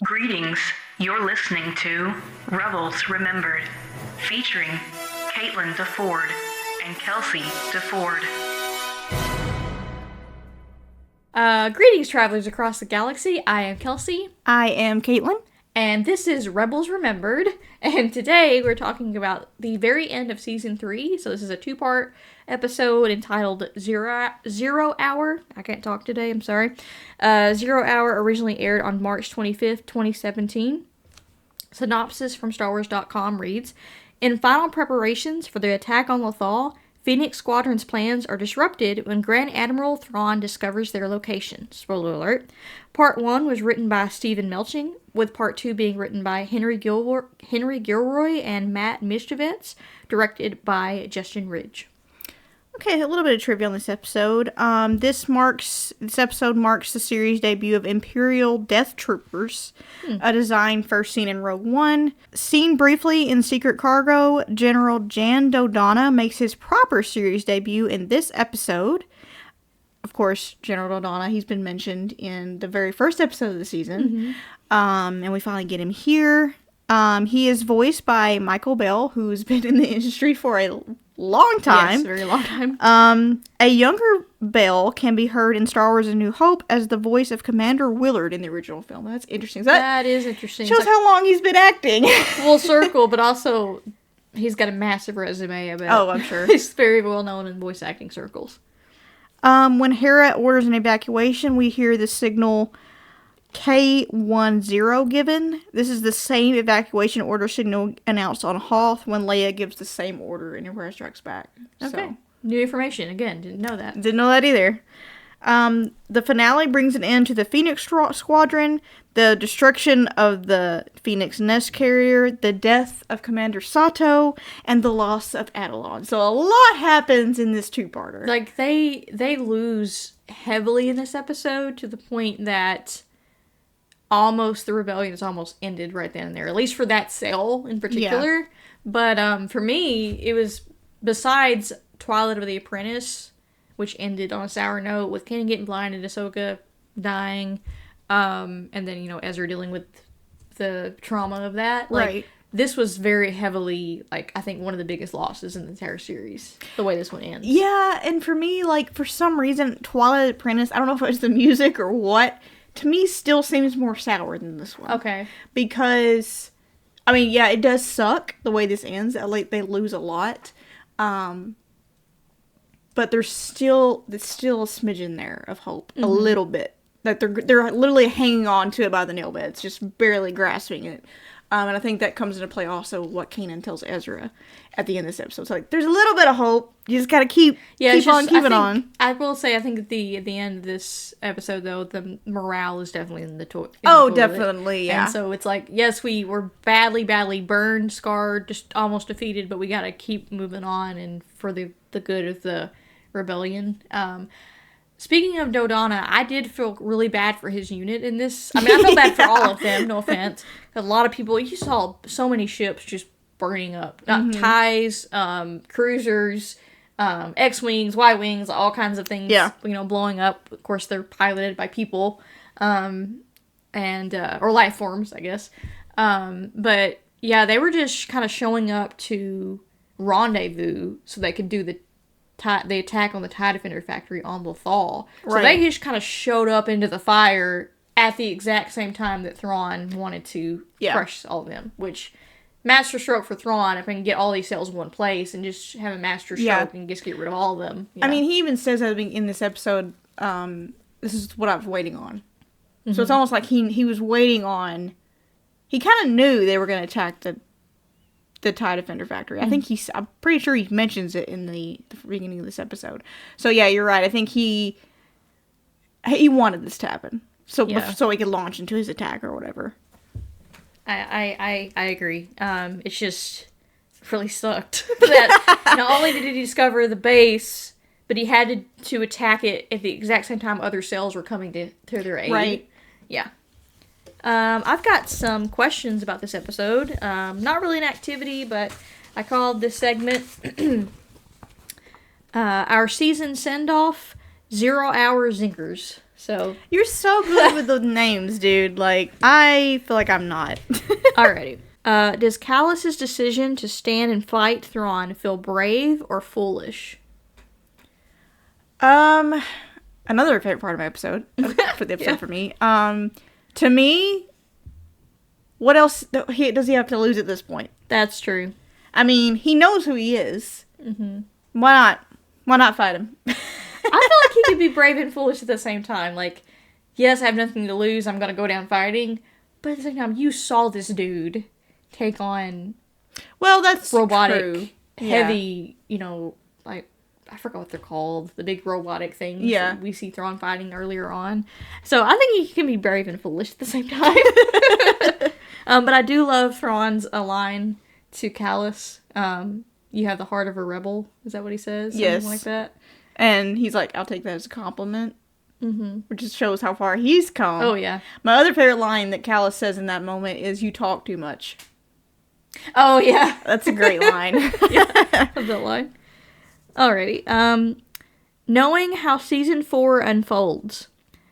Greetings. You're listening to Rebels Remembered, featuring Caitlin DeFord and Kelsey DeFord. Greetings, travelers across the galaxy. I am Kelsey. I am Caitlin. And this is Rebels Remembered. And today we're talking about the very end of Season 3. So this is a two-part episode entitled Zero Hour. I can't talk today, I'm sorry. 0 Hour originally aired on March 25th, 2017. Synopsis from StarWars.com reads, in final preparations for the attack on Lothal, Phoenix Squadron's plans are disrupted when Grand Admiral Thrawn discovers their location. Spoiler alert. Part 1 was written by Stephen Melching, with Part 2 being written by Henry Gilroy and Matt Mischevitz, directed by Justin Ridge. Okay, a little bit of trivia on this episode. This episode marks the series debut of Imperial Death Troopers, a design first seen in Rogue One. Seen briefly in Secret Cargo, General Jan Dodonna makes his proper series debut in this episode. Of course, General Dodonna, he's been mentioned in the very first episode of the season. And we finally get him here. He is voiced by Michael Bell, who's been in the industry for a long time. Yes, very long time. A younger Bell can be heard in Star Wars A New Hope as the voice of Commander Willard in the original film. That's interesting. That is interesting. Shows how long he's been acting. Full circle, but also he's got a massive resume, I bet. Oh, I'm sure. He's very well known in voice acting circles. When Hera orders an evacuation, we hear the signal K-10 given. This is the same evacuation order signal announced on Hoth when Leia gives the same order in Empire Strikes Back. Okay. So, new information. Again, didn't know that. Didn't know that either. The finale brings an end to the Phoenix Squadron, the destruction of the Phoenix Nest Carrier, the death of Commander Sato, and the loss of Atollon. So a lot happens in this two-parter. Like, they lose heavily in this episode to the point that almost the rebellion is almost ended right then and there, at least for that cell in particular. Yeah. But for me, it was, besides Twilight of the Apprentice, which ended on a sour note with Kanan getting blinded, Ahsoka dying, and then, Ezra dealing with the trauma of that. Like, right. This was very heavily, like, I think one of the biggest losses in the entire series, the way this one ends. Yeah, and for me, like, for some reason, Twilight of the Apprentice, I don't know if it was the music or what, to me still seems more sour than this one. Okay. Because, I mean, yeah, it does suck the way this ends. Like, they lose a lot. But there's still a smidgen there of hope. A little bit. That they're literally hanging on to it by the nail beds, just barely grasping it. And I think that comes into play also what Kanan tells Ezra at the end of this episode. So, like, there's a little bit of hope. You just gotta keep on. I will say, I think at the end of this episode, though, the morale is definitely in the toilet. Definitely, yeah. And so it's like, yes, we were badly burned, scarred, just almost defeated, but we gotta keep moving on and for the good of the rebellion. Speaking of Dodonna, I did feel really bad for his unit in this. I mean, I felt bad for all of them, no offense. A lot of people, you saw so many ships just burning up. TIEs, cruisers, X-Wings, Y-Wings, all kinds of things, blowing up. Of course, they're piloted by people, or life forms, I guess. But, yeah, they were just kind of showing up to rendezvous so they could do the attack on the TIE Defender factory on Lothal. So right. They just kind of showed up into the fire at the exact same time that Thrawn wanted to crush all of them. Which, master stroke for Thrawn, if I can get all these cells in one place and just have a master stroke and just get rid of all of them. I mean, he even says that in this episode, this is what I was waiting on. So it's almost like he was waiting on... He kind of knew they were going to attack the TIE Defender factory. I think I'm pretty sure he mentions it in the beginning of this episode. So yeah, you're right. I think he wanted this to happen. So he could launch into his attack or whatever. I agree. It's just really sucked that not only did he discover the base, but he had to attack it at the exact same time other cells were coming to their aid. Right. Yeah. I've got some questions about this episode. Not really an activity, but I called this segment our season send-off 0 Hour Zinkers. So, You're so good with the names, dude. Like, I feel like I'm not. alrighty. Does Callus's decision to stand and fight Thrawn feel brave or foolish? Another favorite part of my episode. For the episode for me. To me, what else does he have to lose at this point? That's true. I mean, he knows who he is. Mm-hmm. Why not? Why not fight him? I feel like he could be brave and foolish at the same time. Like, yes, I have nothing to lose. I'm going to go down fighting. But at the same time, you saw this dude take on Well, that's robotic, true. heavy, like, I forgot what they're called. The big robotic things that we see Thrawn fighting earlier on. So I think he can be brave and foolish at the same time. But I do love Thrawn's line to Callus. You have the heart of a rebel. Is that what he says? Yes. Something like that. And he's like, I'll take that as a compliment. Mm-hmm. Which just shows how far he's come. Oh, yeah. My other favorite line that Callus says in that moment is, you talk too much. Oh, yeah. That's a great line. Yeah, I love that line. Alrighty. Knowing how season 4 unfolds,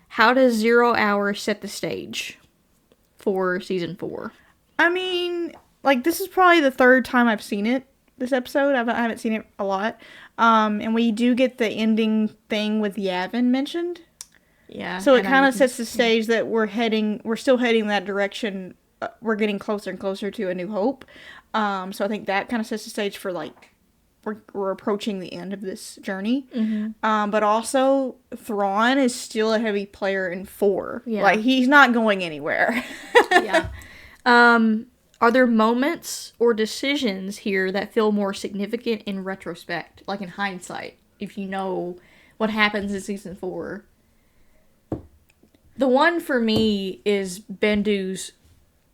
how does 0 Hour set the stage for season 4? I mean, like, this is probably the third time I've seen it, this episode. I haven't seen it a lot. And we do get the ending thing with Yavin mentioned. Yeah. So it kind of sets the stage that we're still heading that direction. We're getting closer and closer to A New Hope. So I think that kind of sets the stage for, like, we're approaching the end of this journey. Mm-hmm. But also, Thrawn is still a heavy player in 4. Yeah. Like, he's not going anywhere. Yeah. Are there moments or decisions here that feel more significant in retrospect, like in hindsight, if you know what happens in season 4? The one for me is Bendu's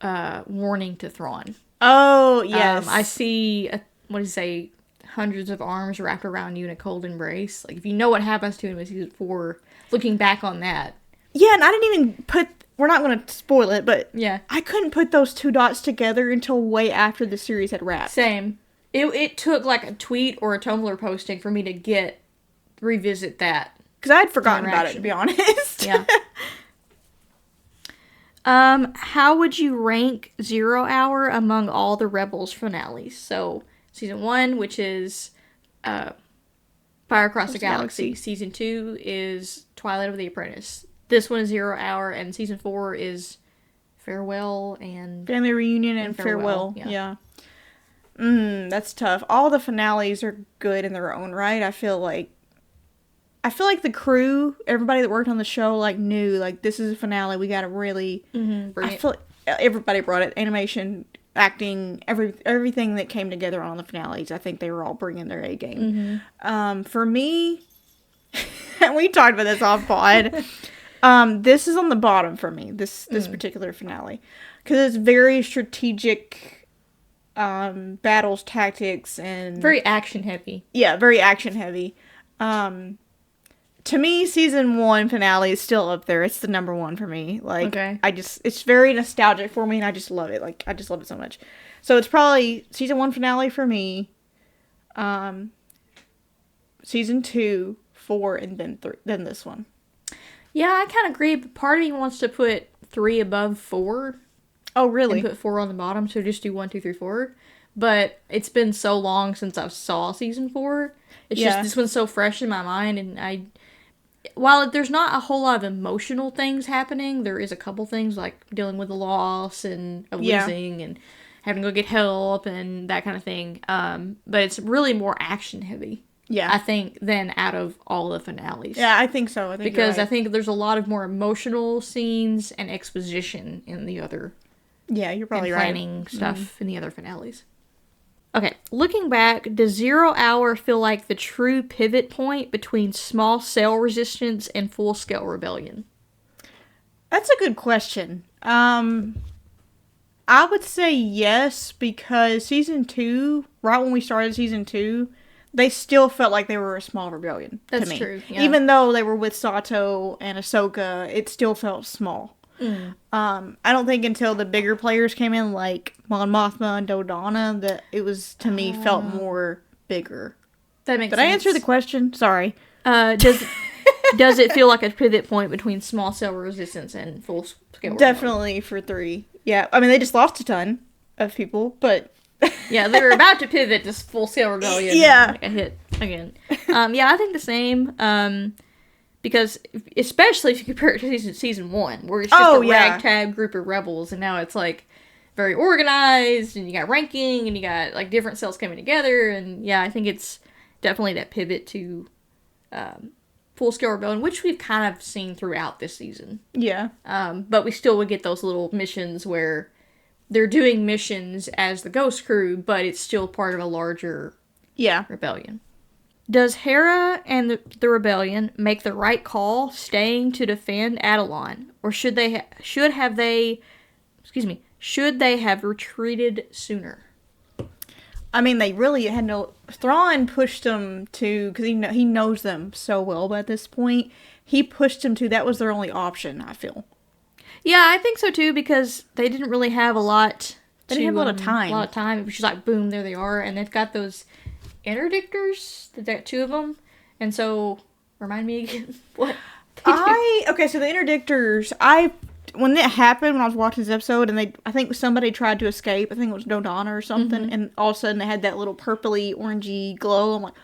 warning to Thrawn. Oh, yes. I see, hundreds of arms wrapped around you in a cold embrace. Like, if you know what happens to him in season 4, looking back on that. Yeah, and I didn't even we're not going to spoil it, but yeah, I couldn't put those two dots together until way after the series had wrapped. Same. It took like a tweet or a Tumblr posting for me to revisit that. Because I had forgotten about it, to be honest. Yeah. How would you rank 0 Hour among all the Rebels finales? So, season 1, which is Fire Across the Galaxy. Season 2 is Twilight of the Apprentice. This one is 0 Hour, and season 4 is Farewell and Family Reunion and Farewell. Yeah. That's tough. All the finales are good in their own right. I feel like the crew, everybody that worked on the show, like, knew, like, this is a finale. We gotta really. I feel like everybody brought it. Animation, acting, everything that came together on the finales. I think they were all bringing their A game. For me, and we talked about this off pod. This is on the bottom for me. This particular finale, because it's very strategic, battles, tactics, and very action heavy. Yeah, very action heavy. To me, season 1 finale is still up there. It's the number 1 for me. Like, okay. It's very nostalgic for me, and I just love it. Like, I just love it so much. So it's probably season 1 finale for me. Season 2, 4, and then this one. Yeah, I kind of agree, but part of me wants to put 3 above 4. Oh, really? And put 4 on the bottom, so just do 1, 2, 3, 4. But it's been so long since I saw season 4. It's just, this one's so fresh in my mind, and while there's not a whole lot of emotional things happening, there is a couple things, like dealing with the loss and losing and having to go get help and that kind of thing. But it's really more action heavy. Yeah, I think, than out of all the finales. Yeah, I think so. Because I think there's a lot of more emotional scenes and exposition in the other. Yeah, you're probably right. Planning stuff in the other finales. Okay, looking back, does 0 Hour feel like the true pivot point between small cell resistance and full-scale rebellion? That's a good question. I would say yes, because season 2, right when we started season 2, they still felt like they were a small rebellion to me. That's true, yeah. Even though they were with Sato and Ahsoka, it still felt small. I don't think until the bigger players came in, like Mon Mothma and Dodonna, that it was, to me, felt more bigger. That makes sense. Did I answer the question? Sorry. Does Does it feel like a pivot point between small scale resistance and full scale? Definitely for 3. Yeah, I mean, they just lost a ton of people, but... Yeah, they were about to pivot to full scale rebellion. Yeah. And, like, a hit again. Yeah, I think the same. Because, especially if you compare it to season 1, where it's just a ragtag group of rebels, and now it's, like, very organized, and you got ranking, and you got, like, different cells coming together, and yeah, I think it's definitely that pivot to full-scale rebellion, which we've kind of seen throughout this season. Yeah. But we still would get those little missions where they're doing missions as the Ghost Crew, but it's still part of a larger rebellion. Does Hera and the rebellion make the right call staying to defend Atollon, or should they have retreated sooner? I mean, they really had no... Thrawn pushed them to... Because he knows them so well by this point. He pushed them to... That was their only option, I feel. Yeah, I think so too, because they didn't really have a lot... They didn't have a lot of time. A lot of time. It was just like, boom, there they are. And they've got those interdictors. There are 2 of them. And so... Remind me again. What? Okay, so the interdictors... When that happened, when I was watching this episode, and I think somebody tried to escape. I think it was Dodonna or something, and all of a sudden they had that little purpley, orangey glow. I'm like,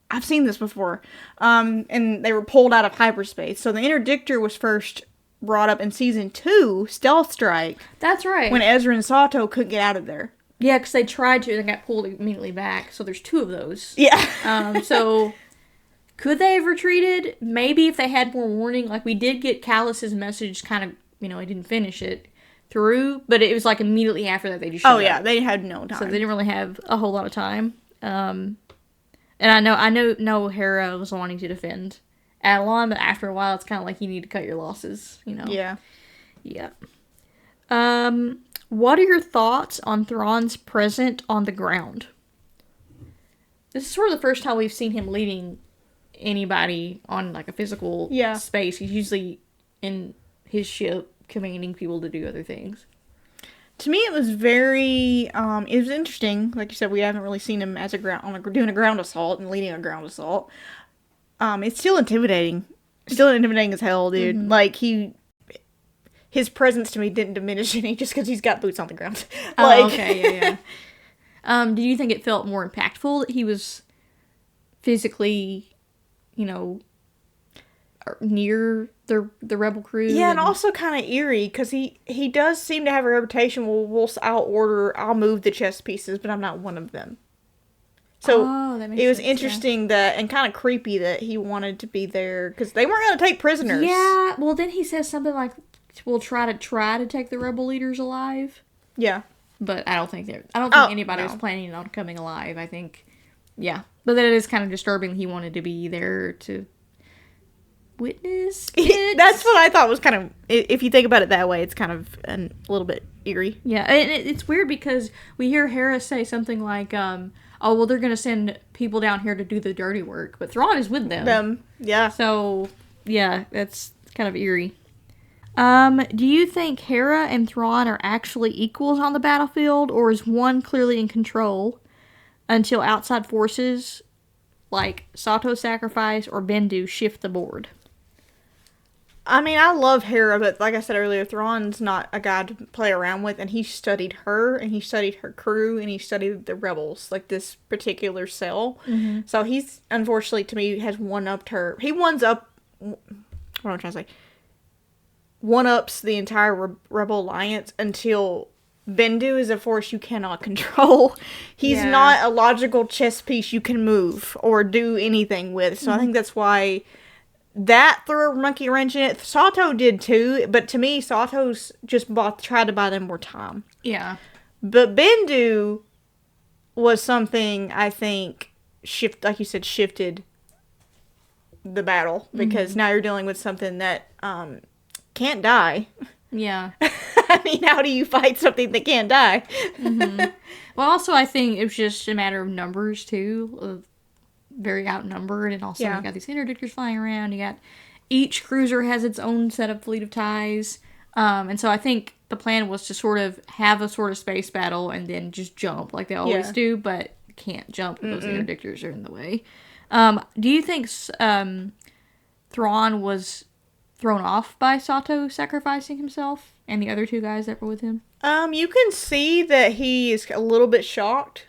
I've seen this before. And they were pulled out of hyperspace. So the interdictor was first brought up in season 2, Stealth Strike. That's right. When Ezra and Sato couldn't get out of there. Yeah, because they tried to, and got pulled immediately back. So there's 2 of those. Yeah. So... Could they have retreated? Maybe if they had more warning. Like, we did get Callus's message kind of, he didn't finish it through, but it was like immediately after that they just showed up. They had no time. So they didn't really have a whole lot of time. And I know Hera was wanting to defend Atollon, but after a while it's kind of like you need to cut your losses, Yeah. Yeah. What are your thoughts on Thrawn's presence on the ground? This is sort of the first time we've seen him leading anybody on like a physical space. He's usually in his ship commanding people to do other things. To me, it was very, it was interesting. Like you said, we haven't really seen him as doing a ground assault and leading a ground assault. It's still intimidating. Still intimidating as hell, dude. Mm-hmm. Like, his presence to me didn't diminish any just because he's got boots on the ground. Okay, yeah. Do you think it felt more impactful that he was physically, near the rebel crew? Yeah, and also kind of eerie, because he does seem to have a reputation, I'll move the chess pieces, but I'm not one of them. So that makes it was sense, interesting that, and kind of creepy that he wanted to be there, because they weren't going to take prisoners. Yeah, well then he says something like, we'll try to take the rebel leaders alive. Yeah. But I don't think anybody was planning on coming alive. I think, yeah. But then it is kind of disturbing he wanted to be there to witness it. That's what I thought was kind of, if you think about it that way, it's kind of a little bit eerie. Yeah, and it's weird because we hear Hera say something like, oh, well, they're going to send people down here to do the dirty work, but Thrawn is with them. Yeah. So, yeah, that's kind of eerie. Do you think Hera and Thrawn are actually equals on the battlefield, or is one clearly in control until outside forces like Sato's sacrifice or Bendu shift the board? I mean, I love Hera, but like I said earlier, Thrawn's not a guy to play around with, and he studied her, and he studied her crew, and he studied the rebels, like this particular cell. Mm-hmm. So he's, unfortunately to me, has one-upped her. He what am I trying to say? One-ups the entire Rebel Alliance until Bendu is a force you cannot control. He's not a logical chess piece you can move or do anything with. So I think that's why that threw a monkey wrench in it. Sato did too, but to me, Sato's just tried to buy them more time. Yeah. But Bendu was something I think shifted the battle, because now you're dealing with something that can't die. Yeah. I mean, how do you fight something that can't die? Mm-hmm. Well, also, I think it was just a matter of numbers, too. Very outnumbered, and also you got these interdictors flying around. You got each cruiser has its own set of fleet of ties. And so I think the plan was to sort of have a sort of space battle and then just jump like they always do, but can't jump if those interdictors are in the way. Do you think Thrawn Thrawn was thrown off by Sato sacrificing himself and the other two guys that were with him? You can see that he is a little bit shocked.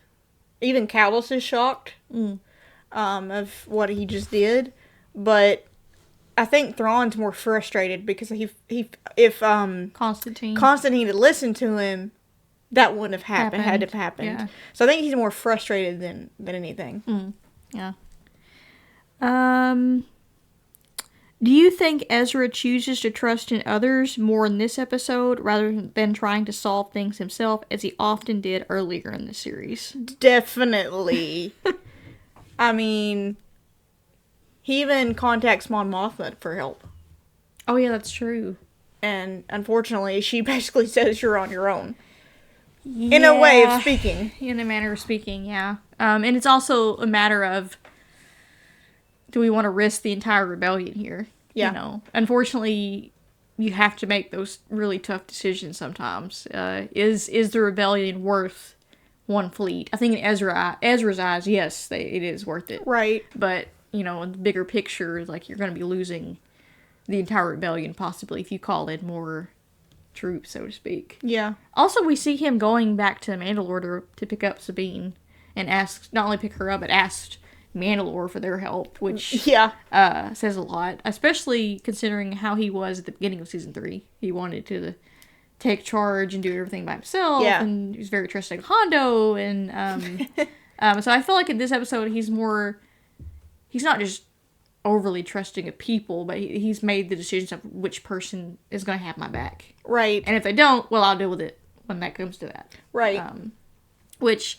Even Callus is shocked. Of what he just did. But I think Thrawn's more frustrated because if Constantine had listened to him, that wouldn't have happened. Had to have happened. Yeah. So I think he's more frustrated than anything. Yeah. Do you think Ezra chooses to trust in others more in this episode rather than trying to solve things himself, as he often did earlier in the series? Definitely. I mean, he even contacts Mon Mothma for help. Oh yeah, that's true. And unfortunately, she basically says you're on your own. Yeah. In a way of speaking. In a manner of speaking, yeah. And it's also a matter of, do we want to risk the entire rebellion here? Yeah. You know, unfortunately, you have to make those really tough decisions sometimes. Is the rebellion worth one fleet? I think in Ezra's eyes, yes, it is worth it. Right. But, you know, in the bigger picture, like, you're going to be losing the entire rebellion, possibly, if you call in more troops, so to speak. Yeah. Also, we see him going back to Mandalore to pick up Sabine, and not only pick her up, but asked Mandalore for their help, which says a lot, especially considering how he was at the beginning of season 3. He wanted to take charge and do everything by himself, and he was very trusting of Hondo, and so I feel like in this episode he's not just overly trusting of people, but he's made the decisions of which person is going to have my back. Right. And if they don't, well, I'll deal with it when that comes to that. Right. Which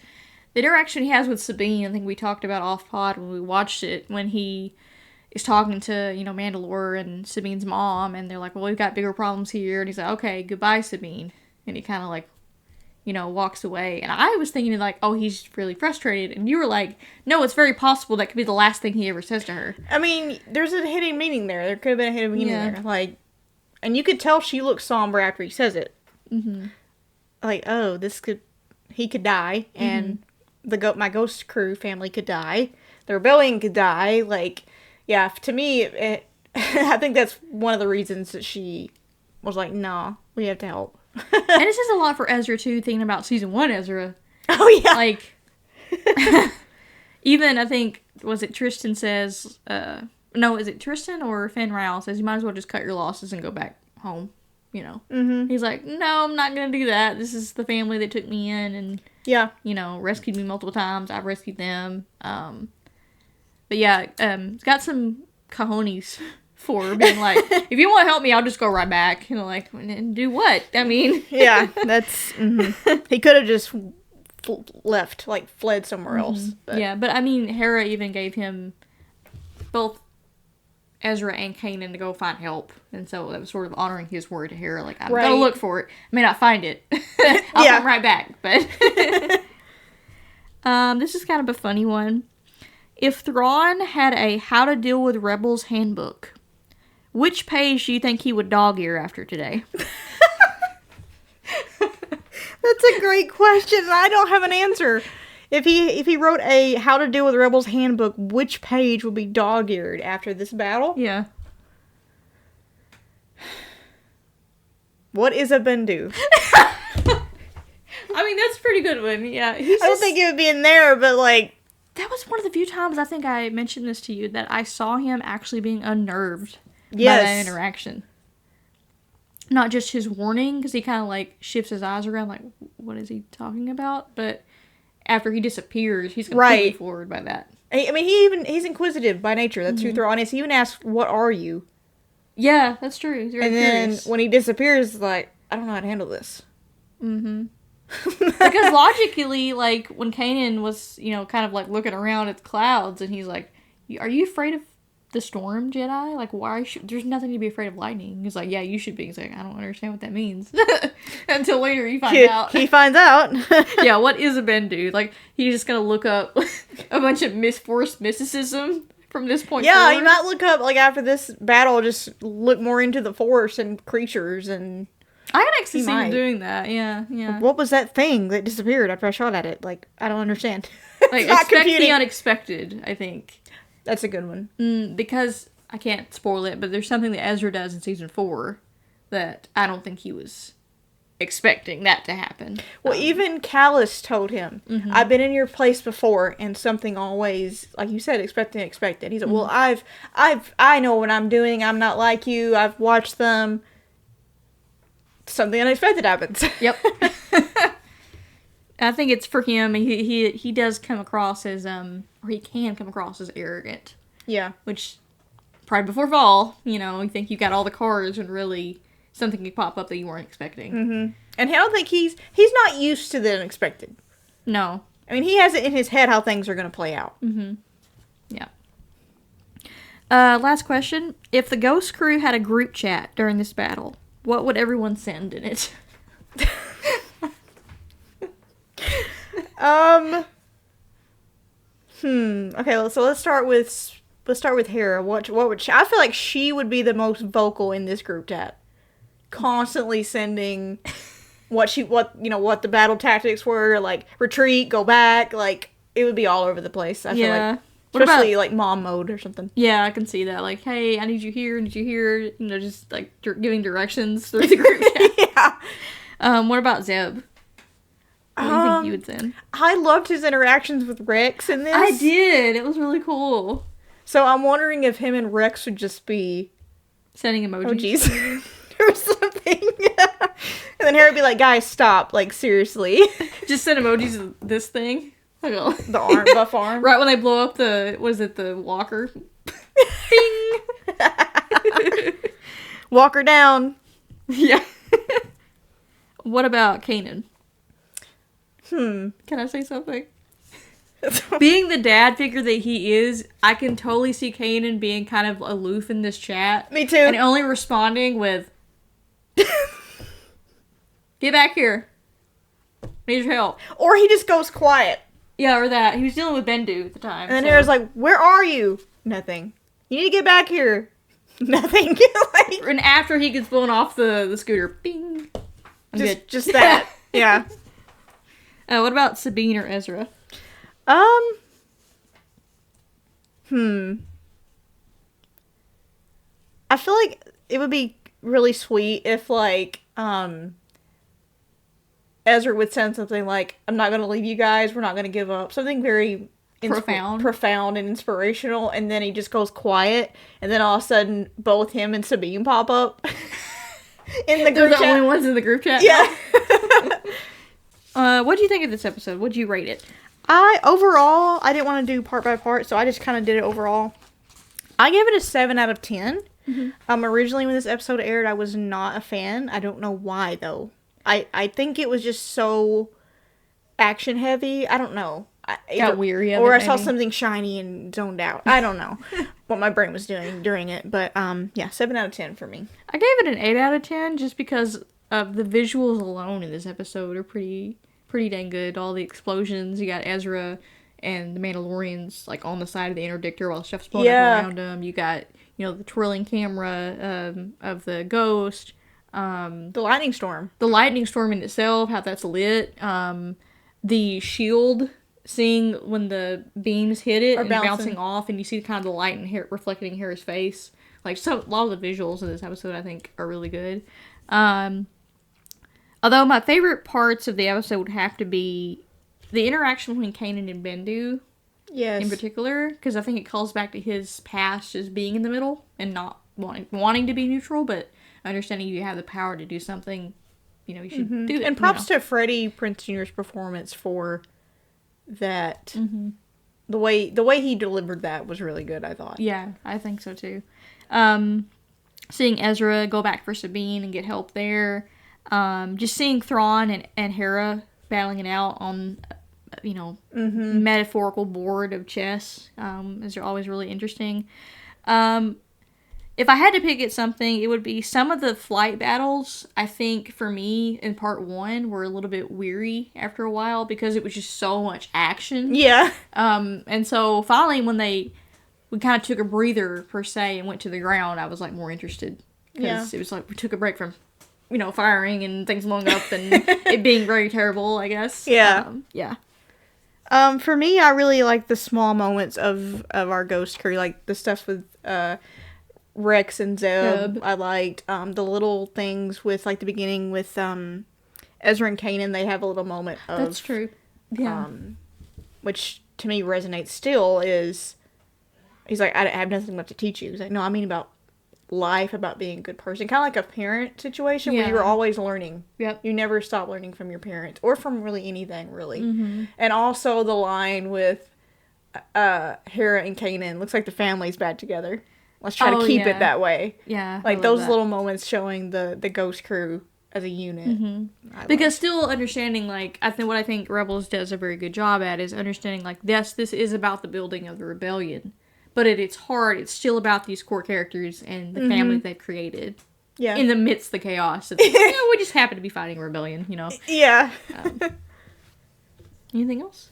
the interaction he has with Sabine, I think we talked about off-pod when we watched it, when he is talking to, you know, Mandalore and Sabine's mom, and they're like, well, we've got bigger problems here, and he's like, okay, goodbye, Sabine. And he kind of, like, you know, walks away. And I was thinking, like, oh, he's really frustrated. And you were like, no, it's very possible that could be the last thing he ever says to her. I mean, there's a hidden meaning there. There could have been a hidden meaning there. Like, and you could tell she looks somber after he says it. Mm-hmm. Like, oh, he could die, and my ghost crew family could die. The rebellion could die. Like, yeah, to me, I think that's one of the reasons that she was like, nah, we have to help. And it says a lot for Ezra, too, thinking about season 1 Ezra. Oh, yeah. Like, even, I think, was it Tristan says, no, is it Tristan or Finn Rao says, you might as well just cut your losses and go back home, you know? Mm-hmm. He's like, no, I'm not going to do that. This is the family that took me in and, you know, rescued me multiple times. I've rescued them. But yeah, it's got some cojones for being like, if you want to help me, I'll just go right back. You know, like, and do what? I mean, yeah, that's he could have just left, like, fled somewhere else. But. Yeah, but I mean, Hera even gave him both Ezra and Kanan to go find help, and so that was sort of honoring his word to Hera. Like, I'm gonna look for it. I may not find it. I'll come right back. But this is kind of a funny one. If Thrawn had a How to Deal with Rebels handbook, which page do you think he would dog ear after today? That's a great question, and I don't have an answer. If he wrote a How to Deal with Rebels handbook, which page would be dog-eared after this battle? Yeah. What is a Bendu? I mean, that's a pretty good one, yeah. I don't think it would be in there, but, like... That was one of the few times, I think I mentioned this to you, that I saw him actually being unnerved by that interaction. Not just his warning, because he kind of, like, shifts his eyes around, like, what is he talking about? But after he disappears, he's completely floored by that. I mean, he's inquisitive by nature. That's who Thrawn is. He even asks, what are you? Yeah, that's true. He's very curious. Then when he disappears, it's like, I don't know how to handle this. Mm-hmm. Because logically, like, when Kanan was, you know, kind of, like, looking around at the clouds, and he's like, are you afraid of the storm, Jedi? Like, why there's nothing to be afraid of lightning. He's like, yeah, you should be. He's like, I don't understand what that means. Until later he finds out. He finds out. Yeah, what is a Bendu? Like, he's just gonna look up a bunch of forced mysticism from this point forward. You might look up, like, after this battle, just look more into the Force and creatures, and... I can actually see him doing that, yeah. What was that thing that disappeared after I shot at it? Like, I don't understand. Like, expect the unexpected, I think. That's a good one. Because I can't spoil it, but there's something that Ezra does in season 4 that I don't think he was expecting that to happen. Well, even Callus told him, I've been in your place before, and something always, like you said, expected. He's like, well, I know what I'm doing. I'm not like you. I've watched them. Something unexpected happens. Yep. I think it's for him. He does come across as, or he can come across as arrogant. Yeah. Which, pride before fall, you think you got all the cards and really something could pop up that you weren't expecting. Mm-hmm. And I don't think he's not used to the unexpected. No. I mean, he has it in his head how things are going to play out. Mm-hmm. Yeah. Last question. If the Ghost crew had a group chat during this battle, what would everyone send in it? Okay, so let's start with Hera. What would she, I feel like she would be the most vocal in this group chat. Constantly sending what the battle tactics were, like retreat, go back, like it would be all over the place. I feel like. Especially like mom mode or something. Yeah, I can see that. Like, hey, I need you here, just like giving directions through the group chat. Yeah. What about Zeb? What do you think you would send? I loved his interactions with Rex in this. I did. It was really cool. So I'm wondering if him and Rex would just be sending emojis. Or something. And then Hera would be like, guys, stop. Like, seriously. Just send emojis of this thing. The arm, buff arm. Right when they blow up the walker. Bing! Walker down. Yeah. What about Kanan? Can I say something? Being the dad figure that he is, I can totally see Kanan being kind of aloof in this chat. Me too. And only responding with, get back here. Need your help. Or he just goes quiet. Yeah, or that. He was dealing with Bendu at the time. And then Hera's like, where are you? Nothing. You need to get back here. Nothing. Like, and after he gets blown off the scooter, bing. Just that. Yeah. What about Sabine or Ezra? I feel like it would be really sweet if, like, Ezra would send something like, I'm not going to leave you guys, we're not going to give up. Something very profound and inspirational, and then he just goes quiet, and then all of a sudden, both him and Sabine pop up in the group chat. They're the only ones in the group chat? Yeah. What do you think of this episode? What'd you rate it? Overall, I didn't want to do part by part, so I just kind of did it overall. I gave it a 7 out of 10. Mm-hmm. Originally, when this episode aired, I was not a fan. I don't know why, though. I think it was just so action heavy. I don't know. Got weary of it, or I saw something shiny and zoned out. I don't know what my brain was doing during it. But, yeah, 7 out of 10 for me. I gave it an 8 out of 10 just because of the visuals alone in this episode are pretty dang good. All the explosions. You got Ezra and the Mandalorians, like, on the side of the interdictor while stuff's blowing up around them. You got, the twirling camera of the ghost. The lightning storm. The lightning storm in itself, how that's lit. The shield, seeing when the beams hit it and bouncing off, and you see kind of the light and hair reflecting Hera's face. Like, so a lot of the visuals in this episode, I think, are really good. Although my favorite parts of the episode would have to be the interaction between Kanan and Bendu. Yes. In particular, because I think it calls back to his past as being in the middle and not wanting to be neutral, but understanding you have the power to do something, you should do it. And props to Freddie Prinze Jr.'s performance for that. Mm-hmm. The way he delivered that was really good, I thought. Yeah, I think so too. Seeing Ezra go back for Sabine and get help there. Just seeing Thrawn and Hera battling it out on, metaphorical board of chess. Is always really interesting. If I had to pick at something, it would be some of the flight battles. I think for me in part 1 were a little bit weary after a while because it was just so much action. Yeah. And so finally when we kind of took a breather per se and went to the ground, I was like more interested because it was like we took a break from, firing and things blowing up and it being very terrible, I guess. Yeah. Yeah. For me, I really like the small moments of our ghost crew, like the stuff with Rex and Zeb. Zeb. I liked the little things with like the beginning with Ezra and Kanan. They have a little moment of That's true. Yeah. which to me resonates still. Is he's like, I have nothing left to teach you. He's like, no, I mean about life, about being a good person, kind of like a parent situation where you're always learning. Yep. You never stop learning from your parents or from really anything, really. Mm-hmm. And also the line with Hera and Kanan, looks like the family's bad together. Let's try to keep it that way. Yeah. Like those little moments showing the Ghost crew as a unit. Mm-hmm. Because still understanding, like, what I think Rebels does a very good job at is understanding, like, yes, this is about the building of the rebellion. But at its heart, it's still about these core characters and the family they've created. Yeah. In the midst of the chaos. We just happen to be fighting a rebellion, Yeah. Anything else?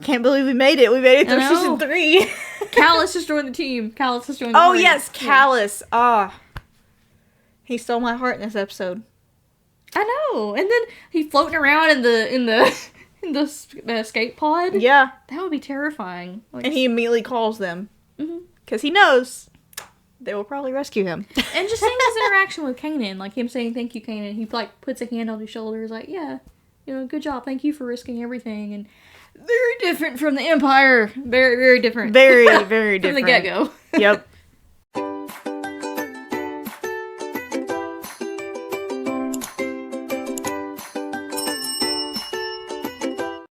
Can't believe we made it. We made it through I know. season 3. Callus has joined the team. Callus has joined the Oh, party. yes, Callus. He stole my heart in this episode. I know. And then he floating around in the escape pod. Yeah. That would be terrifying. Like, And he immediately calls them. Because he knows they will probably rescue him. and just seeing his interaction with Kanan, like him saying, thank you, Kanan. He, like, puts a hand on his shoulder. He's like, yeah, good job. Thank you for risking everything. And very different from the Empire. Very, very different. Very, very different. From the get-go. Yep.